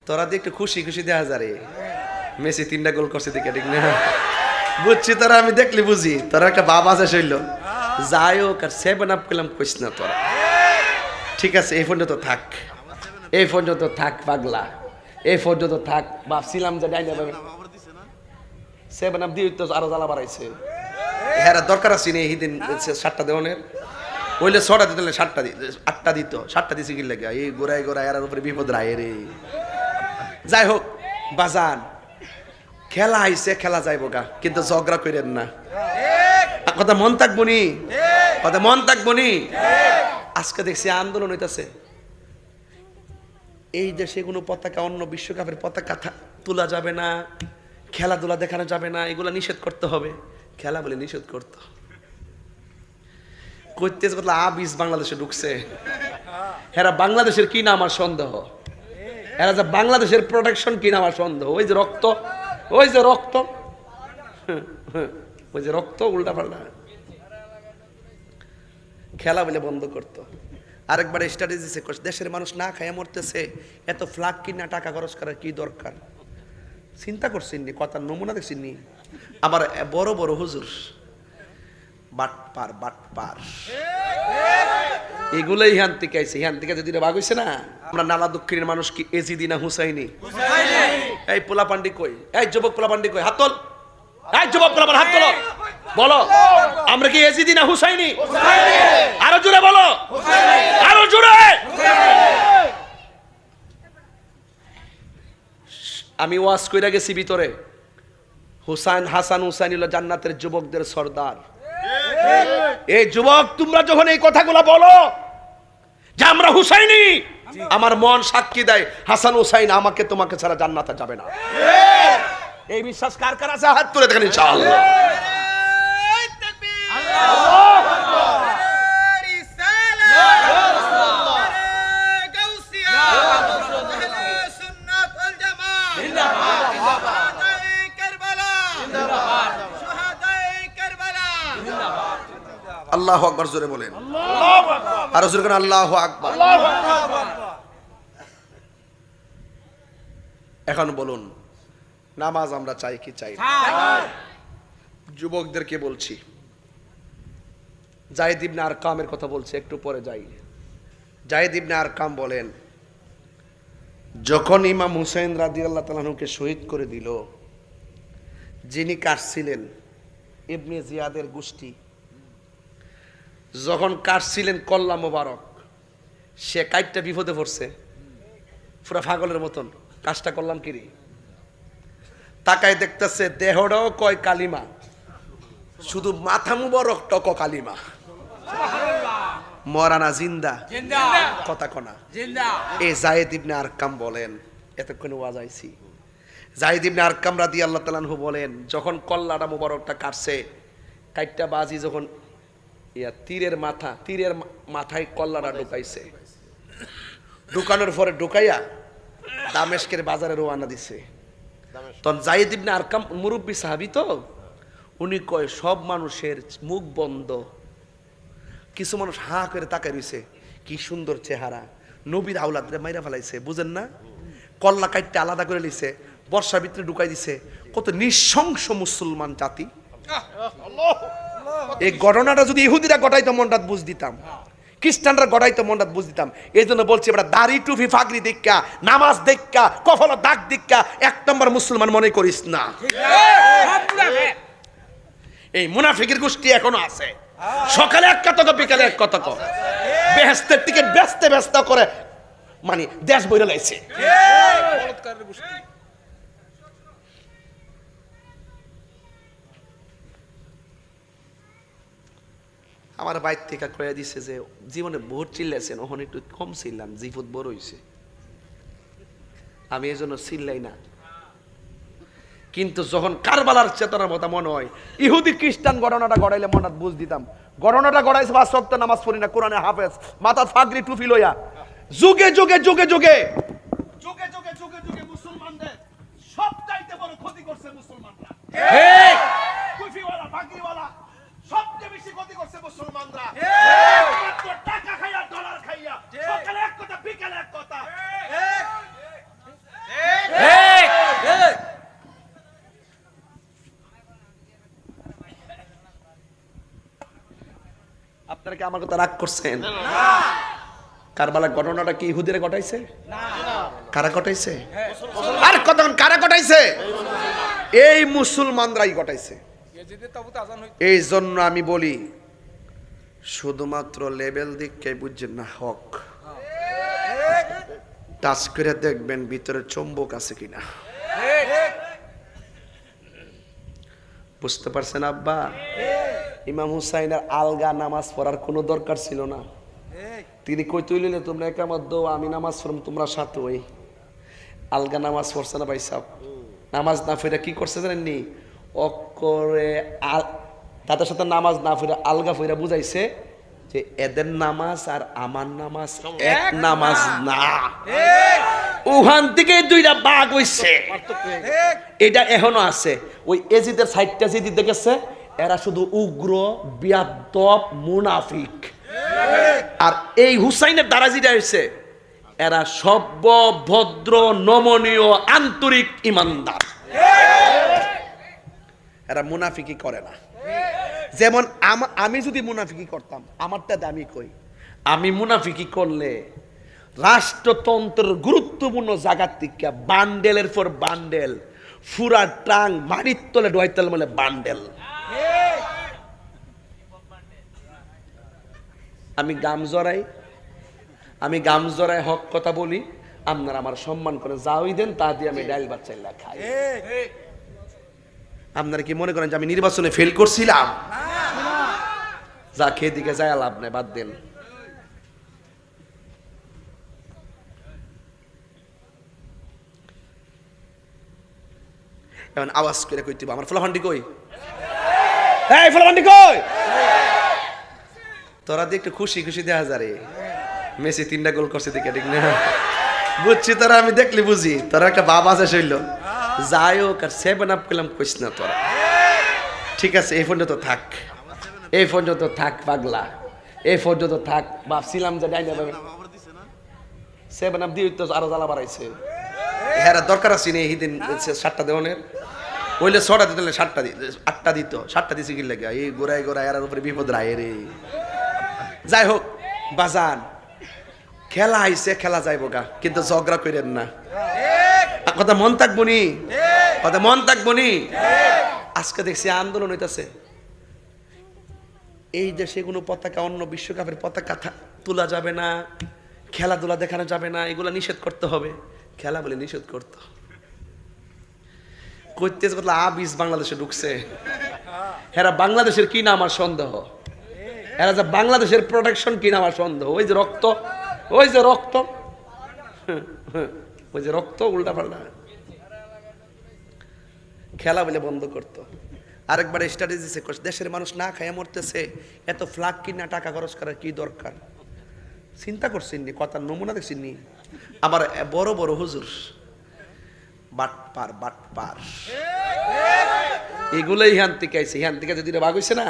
তোরা দিয়ে একটু খুশি খুশি দেখা যারে মেসি 3টা গোল করছে দেখে, ঠিক না? বুঝছি তোরা, আমি দেখলি বুঝি তোরা একটা বাবা আছে শৈল যাই হোক। আর 7 আপ পেলাম কইস না তোরা, ঠিক আছে? এই পর্যন্ত থাক, এই পর্যন্ত থাক পাগলা, এই পর্যন্ত থাক। ভাবছিলাম যে ডাইনে 7 আপ দিয়ে তো আরো জ্বালা বাড়াইছে। হ্যাঁ দরকার আছে না এই দিন 7টা দেওয়ানের, ওইলে 6টা দিতে 7টা দিত, 8টা দিত, 7টা দিছে কি লাগে? এই গোড়ায় গোড়ায় এর উপরে বিপদ রায় রে। যাই হোক বাজান, খেলা আইছে, খেলা যাইব গা, কিন্তু ঝগড়া করেন না। কথা মন থাকবো নি, কথা মন থাকবো নি। আজকে দেখছি আন্দোলন হইতাছে, এই দেশে কোনো পতাকা, অন্য বিশ্বকাপের পতাকা তোলা যাবে না, খেলাধুলা দেখানো যাবে না, এগুলো নিষেধ করতে হবে। খেলা বলে নিষেধ করতে করতেছে বলে আবিস বাংলাদেশে ঢুকছে। এরা বাংলাদেশের কি না আমার সন্দেহ, এরা যে বাংলাদেশের প্রোটেকশন কি না আমার সন্দেহ। ওই যে রক্ত, ওই যে রক্ত, ওই যে রক্ত উল্টা পাল্টা। খেলা বলে বন্ধ করতো। আরেকবার স্ট্র্যাটেজি করছে, দেশের মানুষ না খায় মরতেছে, এত ফ্লাগ কিনা টাকা খরচ করার কি দরকার? চিন্তা করছেন নি? কথার নমুনা দেখছেন নি? আবার বড় বড় হুজুর বাটপার বাটপার, এগুলোই হ্যান থেকে আইছে। হ্যান থেকে যদি ভাগ হইছে না, আমরা নালা দক্ষিণের মানুষ কি এজিদি না হুসাইনি? এই পোলা পান্ডি কই, এই যুবক পোলা পান্ডি কই, হাত তোল। এই যুবক পোলা পান্ডি হাত তোলো, বলো আমরা কি এজিদি না হুসাইনি? আরো জোরে বলো, আরো জোরে। আমি ওয়াজ কইরা গেছি ভিতরে, হুসাইন হাসান হুসাইন হলো জান্নাতের যুবকদের সর্দার। এই যুবক তোমরা যখন এই কথাগুলো বলো যে আমরা হুসাইনি, আমার মন সাক্ষী দেয় হাসান হুসাইন আমাকে তোমাকে ছাড়া জান্নাতে যাবে না। এই বিশ্বাস কার কার আছে? হাত তুলে দেখেন ইনশাআল্লাহ। আল্লাহু আকবার, জোরে বলেন আর জোরে করেন আল্লাহু আকবার। এখন বলুন, নামাজ আমরা চাই কি চাই না? যুবকদেরকে বলছি, যায়েদ ইবনে আরকামের কথা বলছি, একটু পরে যাই। যায়েদ ইবনে আরকাম বলেন, যখন ইমাম হুসাইন রাদিয়াল্লাহু তাআলা আনহুকে শহীদ করে দিল, যিনি কাটছিলেন ইবনে জিয়াদের গোষ্ঠী, যখন কাটছিলেন কল্লা মোবারক, সে কাইটটা বিপদে পড়ছে পুরা পাগলের মতন। কাজটা করলাম কি রে? তাকায় দেখতেছে দেহটাও কয় কালিমা, শুধু মাথা মুবারক টক কালিমা। মরানা জিন্দা, কথা কনা। এ যায়েদ ইবনে আরকাম বলেন, এতক্ষণ ওয়াজ আইছি, যায়েদ ইবনে আরকাম রাদিয়াল্লাহু তাআলা আনহু বলেন, যখন কল্লাটা মুবারকটা কাটছে, কাইটটা বাজি যখন তীরের মাথায় কল্লাটা ঢুকাইছে, ঢুকানোর পরে ঢুকাইয়া দামেস্কের বাজারে রওনা দিছে। তখন যায়েদ ইবনে আরকাম মুরব্বী সাহাবী তো, উনি কয় সব মানুষের মুখ বন্ধ, কিছু মানুষ হাঁ করে তাকায় রইছে, কি সুন্দর চেহারা, নবীর আওলাদরে মাইরা ফেলাইছে, বুঝেন না? কল্লা কাইটটা আলাদা করে লিছে, বর্ষার ভিতরে ঢুকাই দিছে। কত নৃশংস মুসলমান জাতি! এই ঘটনাটা যদি ইহুদিরা ঘটাইতো মনটা বুঝ দিতাম, খ্রিস্টানরা গড়াইতো মনটা বুঝ দিতাম। এই জন্য বলছি, আমরা দাড়ি টুপি ফাগরি দেখা, নামাজ দেখা, কফল দাগ দেখা 1 নম্বর মুসলমান মনে করিস না। এই মুনাফিকের গোষ্ঠী এখনো আছে, সকালে এক কথা কো, বিকালে এক কথা কো, বেহেশতের টিকিট বেচতে ব্যস্ত করে মানে দেশ বইরে লাইছে। আমার বাইর থেকে কয়ে দিছে যে জীবনে বহুত চিল্লাইছেন, ওখানে একটু কম চিল্লান, জিফুত বড় হইছে। আমি এই জন্য চিল্লাই না, কিন্তু যখন কারবালার চেতনার কথা মনে হয়, ইহুদি খ্রিস্টান ঘটনাটা গড়াইলে মনে বুঝ দিতাম। ঘটনাটা গড়াইছে 5 ওয়াক্ত নামাজ পড়ি না, কোরআনে হাফেজ, মাথা ফাগরি টুপি লইয়া, যুগে যুগে যুগে যুগে যুগে যুগে যুগে যুগে মুসলমানদের সবচাইতে বড় ক্ষতি করছে মুসলমানরা। ঠিক, টুপিওয়ালা ফাগরিওয়ালা সবচেয়ে বেশি ক্ষতি করছে মুসলমানরা। টাকা খাইয়া, ডলার খাইয়া, সকালে এক কথা বিকালে এক কথা। আপনারা কি আমার কথা রাগ করছেন? কারবালার ঘটনাটা কি ইহুদিরা ঘটাইছে? কারা ঘটাইছে? আর কতক্ষণ কারা ঘটাইছে? এই মুসলমানরাই ঘটাইছে। এই জন্য আমি বলি শুধুমাত্র লেভেল দিককে বুঝছেন না, হক টাচ করে দেখবেন ভিতরে চুম্বক আছে কিনা। বুঝতে পারছেন আব্বা? ইমাম হুসাইনের আলগা নামাজ পড়ার কোনো দরকার ছিল না। তিনি কই তুইলে তোমরা একামত দো, আমি নামাজ পড়ম, তোমরা সাথে ওই আলগা নামাজ পড়ছে না ভাই সাহেব? নামাজ না ফিরে কি করছে জানেননি? অক্ষরে তাদের সাথে নামাজ না ফিরে আলগা ফিরে বুঝাইছে যে এদের নামাজ আর আমার নামাজ এক নামাজ না। ওখান থেকে দুইটা ভাগ হইছে, এটা এখনো আছে। ওই এজিদের সাইডটা যেদি দেখেছে এরা শুধু উগ্র বিয়াদব মুনাফিক, আর এই হুসাইনের দ্বারা যেটা হয়েছে এরা সভ্য ভদ্র নমনীয় আন্তরিক ইমানদার। এরা মুনাফিকি করে না। যেমন আমি যদি মুনাফিকি করতাম, আমারটা দামি কই, আমি মুনাফিকি করলে রাষ্ট্রতন্ত্রের গুরুত্বপূর্ণ জায়গার থেকে বান্ডেলের পর বান্ডেল ফুরা টাং মাটির তলে ডোয়াইতেল বলে বান্ডেল। আমি গাম জড়াই হক কথা বলি, আপনারা আমার সম্মান করে যাওই দেন, তা দিয়ে আমি ডাইল বাচ্চাইলা খাই। আপনারা কি মনে করেন যে আমি নির্বাচনে ফেল করছিলাম? যা খেয়ে দিকে যায় লাভ নাই, বাদ দেন। এখন আওয়াজ করে কইতে আমার ফলাফান্ডি কই, এই ফলাফান্ডি কই? তোরা দিয়ে একটু খুশি খুশি দেখা যারে, মেসি 3টা গোল করছে দিকে, ঠিক না? বুঝছি তোরা, আমি দেখলি বুঝি তোরা একটা বাবা আছে শৈল, যাই হোক আর 7 আপ পেলাম কইস না তোরা। ঠিক আছে, এই পর্যন্ত থাক, এই পর্যন্ত থাক পাগলা, এই পর্যন্ত থাক। ভাবছিলাম যে ডাইনা 7 আপ দিয়ে তো আরো জ্বালা বাড়াইছে। হ্যাঁ দরকার আছে না এই দিন 7টা দেওয়ানের, ওইলে 6টা দিতে 7টা দিত, 8টা দিত, 7টা দিছে কি লাগে? এই গোড়ায় গোড়ায় এর উপরে বিপদ রায় রে। যাই হোক বাজান, খেলা আইছে, খেলা যাইব গা, কিন্তু ঝগড়া করেন না। কথা মন থাকবো নি, কথা মন থাকবো নি। আজকে দেখছি আন্দোলন হইতাছে, এই দেশে কোনো পতাকা, অন্য বিশ্বকাপের পতাকা তোলা যাবে না, খেলাধুলা দেখানো যাবে না, এগুলো নিষেধ করতে হবে। খেলা বলে নিষেধ করতো করতেছে, আবিস বাংলাদেশে ঢুকছে। এরা বাংলাদেশের কি না আমার সন্দেহ, এরা যে বাংলাদেশের প্রোটেকশন কিনা আমার সন্দেহ। ওই যে রক্ত, ওই যে রক্ত, ওই যে রক্ত উল্টা পাল্টা। খেলা বলে বন্ধ করতো। আরেকবার স্ট্র্যাটেজি করছে, দেশের মানুষ না খায় মরতেছে, এত ফ্ল্যাগ কিনা টাকা খরচ করার কি দরকার? চিন্তা করছেননি? কথার নমুনা দেখছেননি? আবার বড় বড় হুজুর বাটপার বাটপার, এগুলোই ইহান থেকে আইছে, ইহান থেকে যদি ভাগ হইছে না।